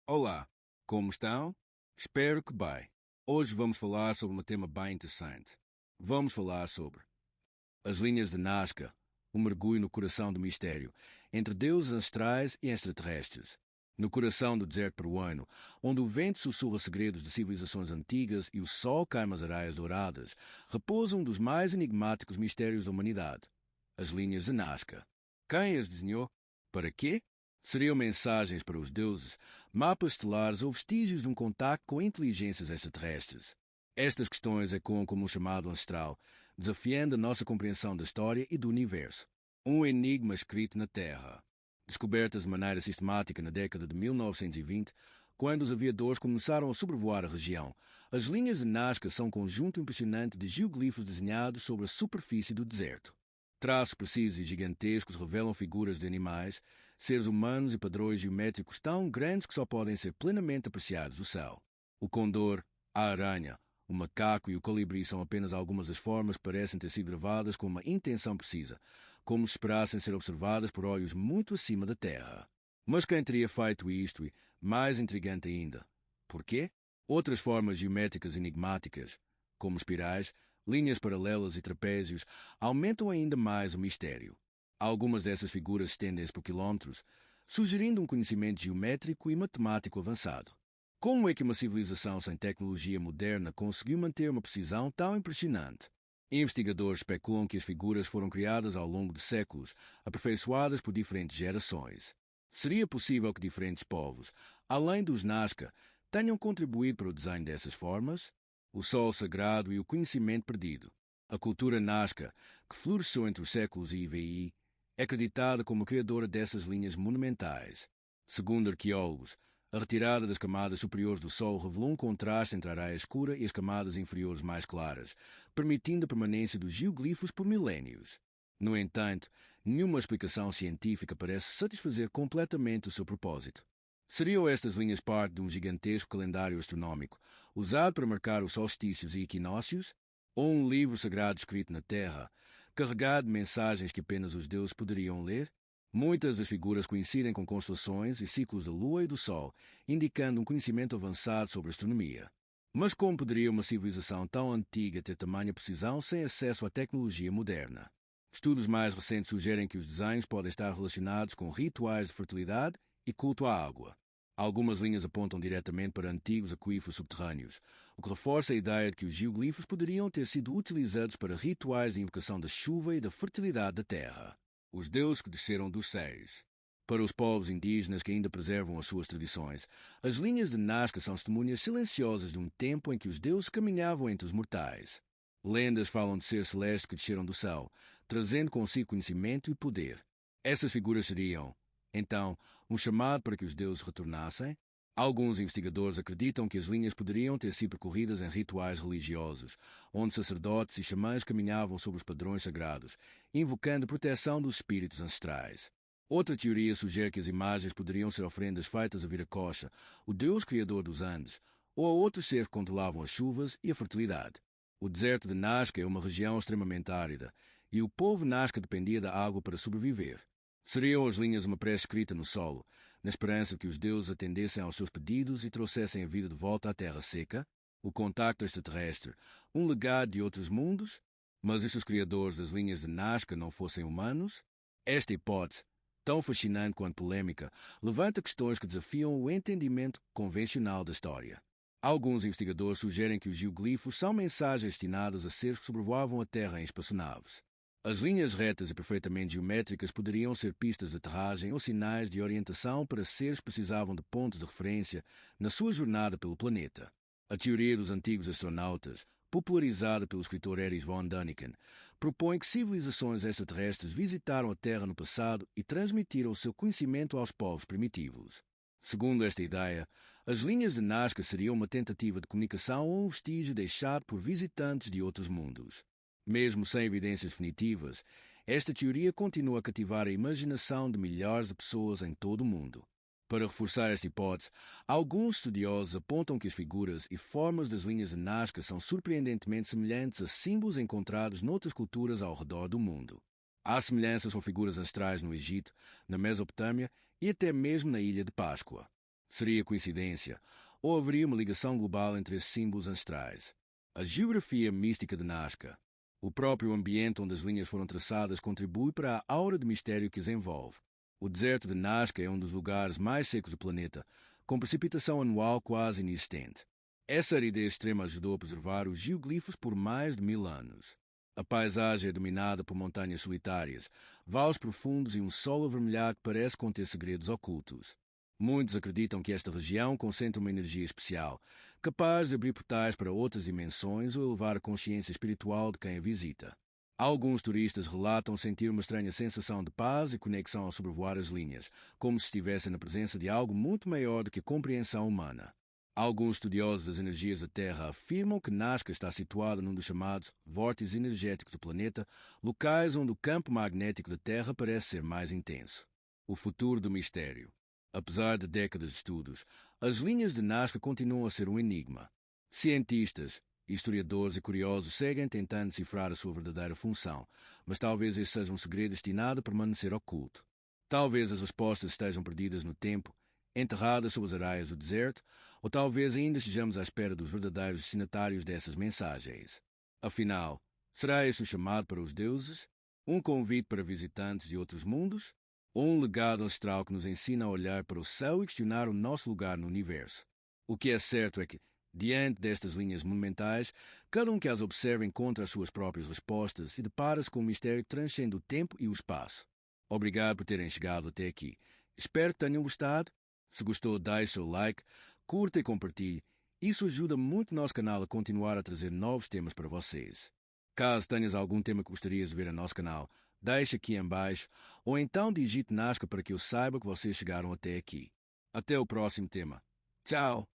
Olá, como estão? Espero que bem. Hoje vamos falar sobre um tema bem interessante. Vamos falar sobre as linhas de Nazca, um mergulho no coração do mistério, entre deuses ancestrais e extraterrestres. No coração do deserto peruano, onde o vento sussurra segredos de civilizações antigas e o sol queima as araias douradas, repousa um dos mais enigmáticos mistérios da humanidade: as linhas de Nazca. Quem as desenhou? Para quê? Seriam mensagens para os deuses, mapas estelares ou vestígios de um contacto com inteligências extraterrestres? Estas questões ecoam como um chamado ancestral, desafiando a nossa compreensão da história e do universo. Um enigma escrito na Terra. Descobertas de maneira sistemática na década de 1920, quando os aviadores começaram a sobrevoar a região, as linhas de Nazca são um conjunto impressionante de geoglifos desenhados sobre a superfície do deserto. Traços precisos e gigantescos revelam figuras de animais, seres humanos e padrões geométricos tão grandes que só podem ser plenamente apreciados do céu. O condor, a aranha, o macaco e o colibri são apenas algumas das formas que parecem ter sido gravadas com uma intenção precisa, como se esperassem ser observadas por olhos muito acima da Terra. Mas quem teria feito isto e, mais intrigante ainda, por quê? Outras formas geométricas enigmáticas, como espirais, linhas paralelas e trapézios, aumentam ainda mais o mistério. Algumas dessas figuras estendem-se por quilómetros, sugerindo um conhecimento geométrico e matemático avançado. Como é que uma civilização sem tecnologia moderna conseguiu manter uma precisão tão impressionante? Investigadores especulam que as figuras foram criadas ao longo de séculos, aperfeiçoadas por diferentes gerações. Seria possível que diferentes povos, além dos Nazca, tenham contribuído para o desenho dessas formas? O sol sagrado e o conhecimento perdido. A cultura Nazca, que floresceu entre os séculos I e VI, é acreditada como criadora dessas linhas monumentais. Segundo arqueólogos, a retirada das camadas superiores do Sol revelou um contraste entre a areia escura e as camadas inferiores mais claras, permitindo a permanência dos geoglifos por milénios. No entanto, nenhuma explicação científica parece satisfazer completamente o seu propósito. Seriam estas linhas parte de um gigantesco calendário astronómico, usado para marcar os solstícios e equinócios? Ou um livro sagrado escrito na Terra, carregado de mensagens que apenas os deuses poderiam ler? Muitas das figuras coincidem com constelações e ciclos da Lua e do Sol, indicando um conhecimento avançado sobre astronomia. Mas como poderia uma civilização tão antiga ter tamanha precisão sem acesso à tecnologia moderna? Estudos mais recentes sugerem que os desenhos podem estar relacionados com rituais de fertilidade e culto à água. Algumas linhas apontam diretamente para antigos aquíferos subterrâneos, o que reforça a ideia de que os geoglifos poderiam ter sido utilizados para rituais de invocação da chuva e da fertilidade da terra. Os deuses que desceram dos céus. Para os povos indígenas que ainda preservam as suas tradições, as linhas de Nazca são testemunhas silenciosas de um tempo em que os deuses caminhavam entre os mortais. Lendas falam de seres celestes que desceram do céu, trazendo consigo conhecimento e poder. Essas figuras seriam, então, um chamado para que os deuses retornassem? Alguns investigadores acreditam que as linhas poderiam ter sido percorridas em rituais religiosos, onde sacerdotes e xamãs caminhavam sobre os padrões sagrados, invocando a proteção dos espíritos ancestrais. Outra teoria sugere que as imagens poderiam ser oferendas feitas a Viracocha, o deus criador dos Andes, ou a outros seres que controlavam as chuvas e a fertilidade. O deserto de Nazca é uma região extremamente árida, e o povo Nazca dependia da água para sobreviver. Seriam as linhas uma prece escrita no solo, na esperança de que os deuses atendessem aos seus pedidos e trouxessem a vida de volta à terra seca? O contacto extraterrestre, um legado de outros mundos? Mas e se os criadores das linhas de Nazca não fossem humanos? Esta hipótese, tão fascinante quanto polêmica, levanta questões que desafiam o entendimento convencional da história. Alguns investigadores sugerem que os geoglifos são mensagens destinadas a seres que sobrevoavam a Terra em espaçonaves. As linhas retas e perfeitamente geométricas poderiam ser pistas de aterragem ou sinais de orientação para seres que precisavam de pontos de referência na sua jornada pelo planeta. A teoria dos antigos astronautas, popularizada pelo escritor Erich von Däniken, propõe que civilizações extraterrestres visitaram a Terra no passado e transmitiram o seu conhecimento aos povos primitivos. Segundo esta ideia, as linhas de Nazca seriam uma tentativa de comunicação ou um vestígio deixado por visitantes de outros mundos. Mesmo sem evidências definitivas, esta teoria continua a cativar a imaginação de milhares de pessoas em todo o mundo. Para reforçar esta hipótese, alguns estudiosos apontam que as figuras e formas das linhas de Nazca são surpreendentemente semelhantes a símbolos encontrados noutras culturas ao redor do mundo. Há semelhanças com figuras ancestrais no Egito, na Mesopotâmia e até mesmo na Ilha de Páscoa. Seria coincidência? Ou haveria uma ligação global entre esses símbolos ancestrais? A geografia mística de Nazca, o próprio ambiente onde as linhas foram traçadas, contribui para a aura de mistério que as envolve. O deserto de Nazca é um dos lugares mais secos do planeta, com precipitação anual quase inexistente. Essa aridez extrema ajudou a preservar os geoglifos por mais de 1000 anos. A paisagem é dominada por montanhas solitárias, vales profundos e um solo avermelhado que parece conter segredos ocultos. Muitos acreditam que esta região concentra uma energia especial, capaz de abrir portais para outras dimensões ou elevar a consciência espiritual de quem a visita. Alguns turistas relatam sentir uma estranha sensação de paz e conexão ao sobrevoar as linhas, como se estivessem na presença de algo muito maior do que a compreensão humana. Alguns estudiosos das energias da Terra afirmam que Nazca está situada num dos chamados vórtices energéticos do planeta, locais onde o campo magnético da Terra parece ser mais intenso. O futuro do mistério. Apesar de décadas de estudos, as linhas de Nazca continuam a ser um enigma. Cientistas, historiadores e curiosos seguem tentando decifrar a sua verdadeira função, mas talvez esse seja um segredo destinado a permanecer oculto. Talvez as respostas estejam perdidas no tempo, enterradas sob as araias do deserto, ou talvez ainda estejamos à espera dos verdadeiros destinatários dessas mensagens. Afinal, será esse o chamado para os deuses? Um convite para visitantes de outros mundos? Ou um legado ancestral que nos ensina a olhar para o céu e questionar o nosso lugar no universo? O que é certo é que, diante destas linhas monumentais, cada um que as observa encontra as suas próprias respostas e depara-se com um mistério que transcende o tempo e o espaço. Obrigado por terem chegado até aqui. Espero que tenham gostado. Se gostou, deixe seu like, curta e compartilhe. Isso ajuda muito o nosso canal a continuar a trazer novos temas para vocês. Caso tenhas algum tema que gostarias de ver no nosso canal, deixe aqui em baixo ou então digite Nazca para que eu saiba que vocês chegaram até aqui. Até o próximo tema. Tchau!